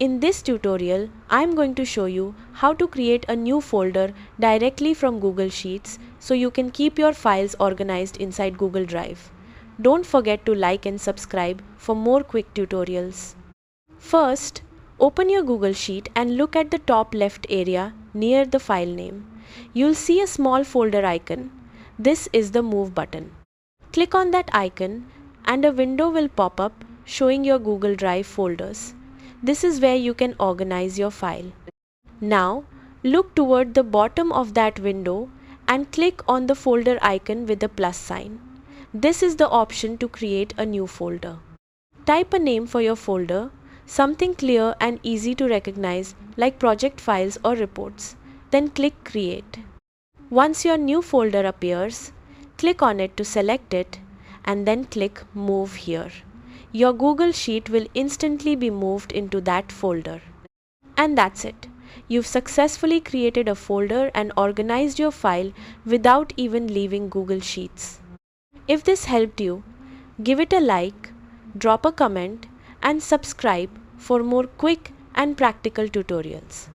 In this tutorial, I am going to show you how to create a new folder directly from Google Sheets so you can keep your files organized inside Google Drive. Don't forget to like and subscribe for more quick tutorials. First, open your Google Sheet and look at the top left area near the file name. You'll see a small folder icon. This is the Move button. Click on that icon and a window will pop up showing your Google Drive folders. This is where you can organize your file. Now, look toward the bottom of that window and click on the folder icon with the plus sign. This is the option to create a new folder. Type a name for your folder, something clear and easy to recognize like project files or reports. Then click Create. Once your new folder appears, click on it to select it and then click Move here. Your Google Sheet will instantly be moved into that folder. And that's it. You've successfully created a folder and organized your file without even leaving Google Sheets. If this helped you, give it a like, drop a comment, and subscribe for more quick and practical tutorials.